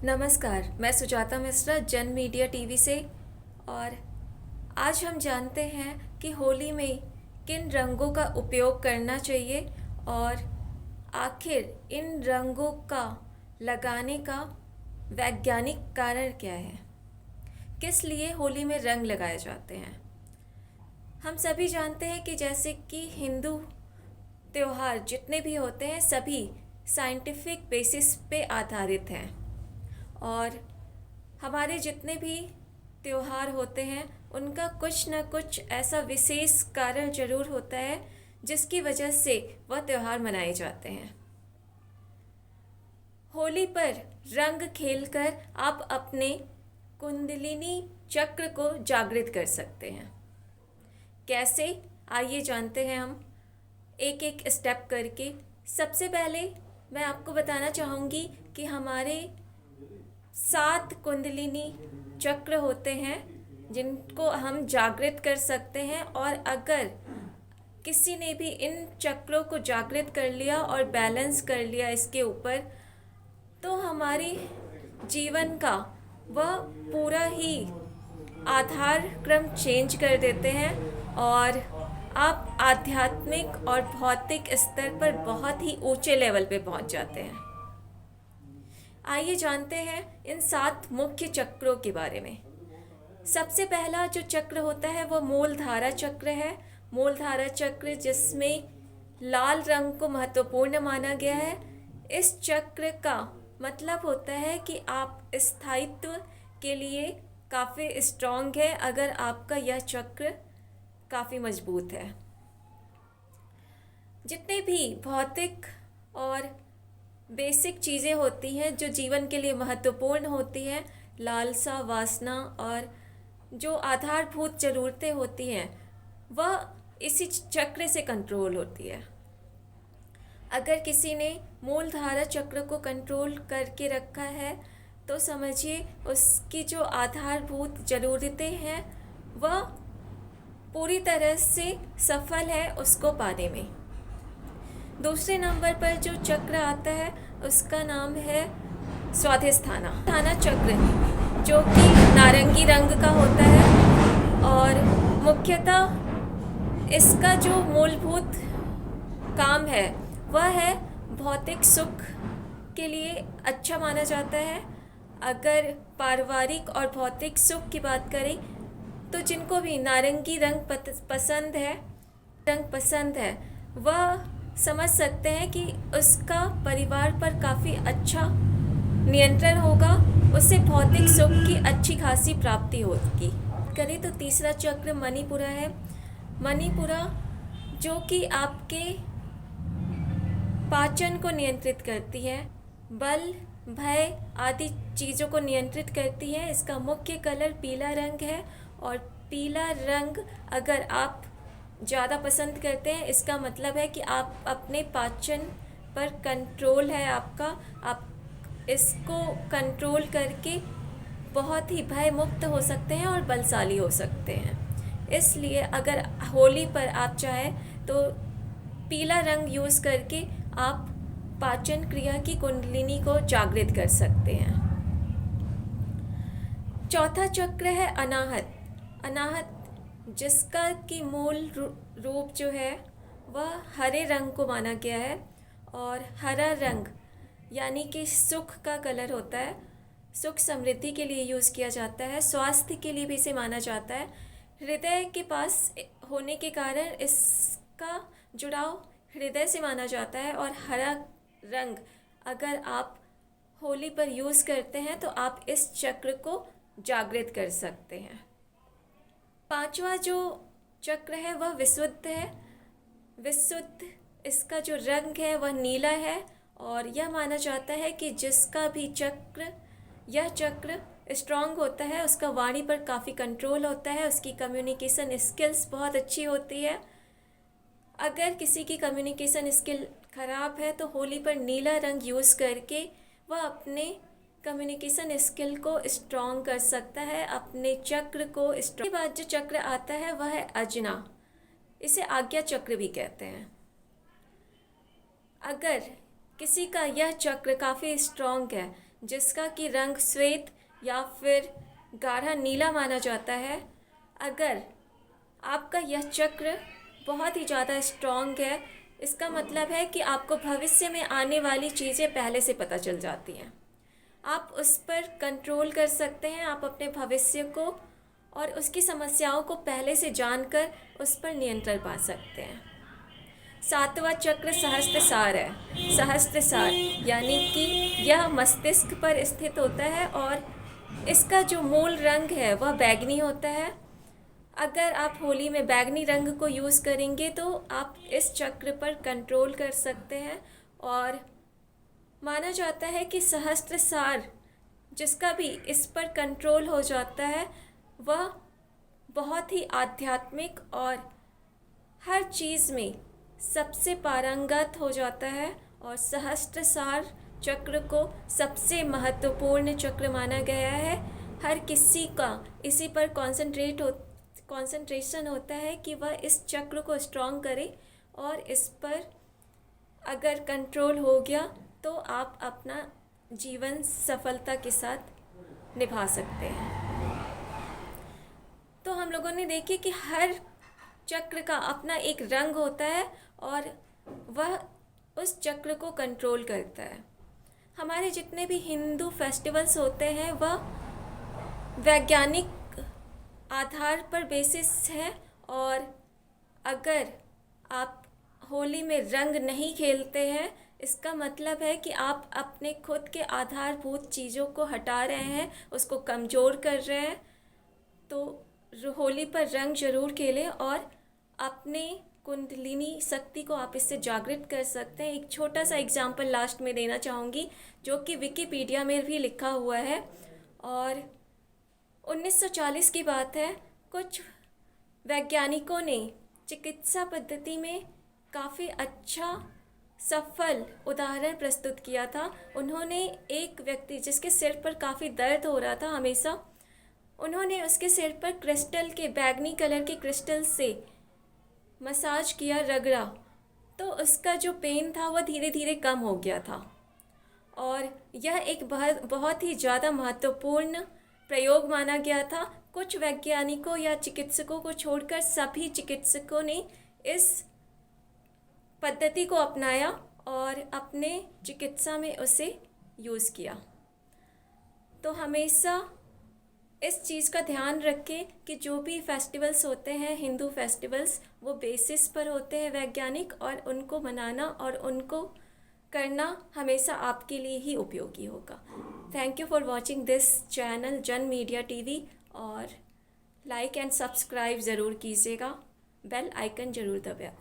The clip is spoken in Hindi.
नमस्कार, मैं सुजाता मिश्रा जन मीडिया टीवी से। और आज हम जानते हैं कि होली में किन रंगों का उपयोग करना चाहिए और आखिर इन रंगों का लगाने का वैज्ञानिक कारण क्या है। किस लिए होली में रंग लगाए जाते हैं। हम सभी जानते हैं कि जैसे कि हिंदू त्योहार जितने भी होते हैं सभी साइंटिफिक बेसिस पे आधारित हैं और हमारे जितने भी त्योहार होते हैं उनका कुछ न कुछ ऐसा विशेष कारण ज़रूर होता है जिसकी वजह से वह त्योहार मनाए जाते हैं। होली पर रंग खेलकर आप अपने कुंडलिनी चक्र को जागृत कर सकते हैं। कैसे, आइए जानते हैं हम एक एक स्टेप करके। सबसे पहले मैं आपको बताना चाहूँगी कि हमारे 7 कुंडलिनी चक्र होते हैं जिनको हम जागृत कर सकते हैं। और अगर किसी ने भी इन चक्रों को जागृत कर लिया और बैलेंस कर लिया इसके ऊपर, तो हमारी जीवन का वह पूरा ही आधार क्रम चेंज कर देते हैं और आप आध्यात्मिक और भौतिक स्तर पर बहुत ही ऊंचे लेवल पे पहुंच जाते हैं। आइए जानते हैं इन 7 मुख्य चक्रों के बारे में। सबसे पहला जो चक्र होता है वो मूलधारा चक्र है। मूलधारा चक्र जिसमें लाल रंग को महत्वपूर्ण माना गया है। इस चक्र का मतलब होता है कि आप स्थायित्व के लिए काफ़ी स्ट्रॉन्ग है अगर आपका यह चक्र काफ़ी मजबूत है। जितने भी भौतिक और बेसिक चीज़ें होती हैं जो जीवन के लिए महत्वपूर्ण होती हैं, लालसा, वासना और जो आधारभूत ज़रूरतें होती हैं, वह इसी चक्र से कंट्रोल होती है। अगर किसी ने मूलधारा चक्र को कंट्रोल करके रखा है तो समझिए उसकी जो आधारभूत ज़रूरतें हैं वह पूरी तरह से सफल है उसको पाने में। दूसरे नंबर पर जो चक्र आता है उसका नाम है स्वाधिष्ठाना चक्र, जो कि नारंगी रंग का होता है और मुख्यतः इसका जो मूलभूत काम है वह है भौतिक सुख के लिए अच्छा माना जाता है। अगर पारिवारिक और भौतिक सुख की बात करें तो जिनको भी नारंगी रंग पसंद है वह समझ सकते हैं कि उसका परिवार पर काफ़ी अच्छा नियंत्रण होगा, उससे भौतिक सुख की अच्छी खासी प्राप्ति होगी। करें तो तीसरा चक्र मणिपुरा है। मणिपुरा जो कि आपके पाचन को नियंत्रित करती है, बल, भय आदि चीज़ों को नियंत्रित करती है। इसका मुख्य कलर पीला रंग है और पीला रंग अगर आप ज़्यादा पसंद करते हैं इसका मतलब है कि आप अपने पाचन पर कंट्रोल है आपका। आप इसको कंट्रोल करके बहुत ही भय मुक्त हो सकते हैं और बलशाली हो सकते हैं। इसलिए अगर होली पर आप चाहें तो पीला रंग यूज़ करके आप पाचन क्रिया की कुंडलिनी को जागृत कर सकते हैं। चौथा चक्र है अनाहत। अनाहत जिसका कि मूल रूप जो है वह हरे रंग को माना गया है और हरा रंग यानी कि सुख का कलर होता है। सुख समृद्धि के लिए यूज़ किया जाता है, स्वास्थ्य के लिए भी इसे माना जाता है। हृदय के पास होने के कारण इसका जुड़ाव हृदय से माना जाता है। और हरा रंग अगर आप होली पर यूज़ करते हैं तो आप इस चक्र को जागृत कर सकते हैं। पांचवा जो चक्र है वह विशुद्ध है। विशुद्ध इसका जो रंग है वह नीला है और यह माना जाता है कि जिसका भी यह चक्र स्ट्रांग होता है उसका वाणी पर काफ़ी कंट्रोल होता है, उसकी कम्युनिकेशन स्किल्स बहुत अच्छी होती है। अगर किसी की कम्युनिकेशन स्किल ख़राब है तो होली पर नीला रंग यूज़ करके वह अपने कम्युनिकेशन स्किल को स्ट्रॉन्ग कर सकता है, अपने चक्र को स्ट्रॉन्ग। के बाद जो चक्र आता है वह है अजना। इसे आज्ञा चक्र भी कहते हैं। अगर किसी का यह चक्र काफ़ी स्ट्रॉन्ग है जिसका कि रंग श्वेत या फिर गाढ़ा नीला माना जाता है, अगर आपका यह चक्र बहुत ही ज़्यादा स्ट्रॉन्ग है, इसका मतलब है कि आपको भविष्य में आने वाली चीज़ें पहले से पता चल जाती हैं। आप उस पर कंट्रोल कर सकते हैं, आप अपने भविष्य को और उसकी समस्याओं को पहले से जानकर उस पर नियंत्रण पा सकते हैं। सातवां चक्र सहस्त्रसार है। सहस्त्रसार यानी कि यह मस्तिष्क पर स्थित होता है और इसका जो मूल रंग है वह बैंगनी होता है। अगर आप होली में बैंगनी रंग को यूज़ करेंगे तो आप इस चक्र पर कंट्रोल कर सकते हैं। और माना जाता है कि सहस्त्रसार जिसका भी इस पर कंट्रोल हो जाता है वह बहुत ही आध्यात्मिक और हर चीज़ में सबसे पारंगत हो जाता है और सहस्त्रसार चक्र को सबसे महत्वपूर्ण चक्र माना गया है। हर किसी का इसी पर कंसंट्रेशन होता है कि वह इस चक्र को स्ट्रॉन्ग करे और इस पर अगर कंट्रोल हो गया तो आप अपना जीवन सफलता के साथ निभा सकते हैं। तो हम लोगों ने देखी कि हर चक्र का अपना एक रंग होता है और वह उस चक्र को कंट्रोल करता है। हमारे जितने भी हिंदू फेस्टिवल्स होते हैं वह वैज्ञानिक आधार पर बेसिस है। और अगर आप होली में रंग नहीं खेलते हैं, इसका मतलब है कि आप अपने खुद के आधारभूत चीज़ों को हटा रहे हैं, उसको कमज़ोर कर रहे हैं। तो होली पर रंग ज़रूर खेलें और अपने कुंडलिनी शक्ति को आप इससे जागृत कर सकते हैं। एक छोटा सा एग्जाम्पल लास्ट में देना चाहूँगी जो कि विकिपीडिया में भी लिखा हुआ है। और 1940 की बात है, कुछ वैज्ञानिकों ने चिकित्सा पद्धति में काफ़ी अच्छा सफल उदाहरण प्रस्तुत किया था। उन्होंने एक व्यक्ति जिसके सिर पर काफ़ी दर्द हो रहा था हमेशा, उन्होंने उसके सिर पर क्रिस्टल के बैंगनी कलर के क्रिस्टल से मसाज किया, रगड़ा, तो उसका जो पेन था वह धीरे धीरे कम हो गया था। और यह एक बहुत ही ज़्यादा महत्वपूर्ण प्रयोग माना गया था। कुछ वैज्ञानिकों या चिकित्सकों को छोड़कर सभी चिकित्सकों ने इस पद्धति को अपनाया और अपने चिकित्सा में उसे यूज़ किया। तो हमेशा इस चीज़ का ध्यान रखें कि जो भी फेस्टिवल्स होते हैं, हिंदू फेस्टिवल्स, वो बेसिस पर होते हैं वैज्ञानिक, और उनको मनाना और उनको करना हमेशा आपके लिए ही उपयोगी होगा। Thank you for watching this channel जन मीडिया टीवी, और लाइक एंड सब्सक्राइब ज़रूर कीजिएगा, बेल आइकन ज़रूर दबाएं।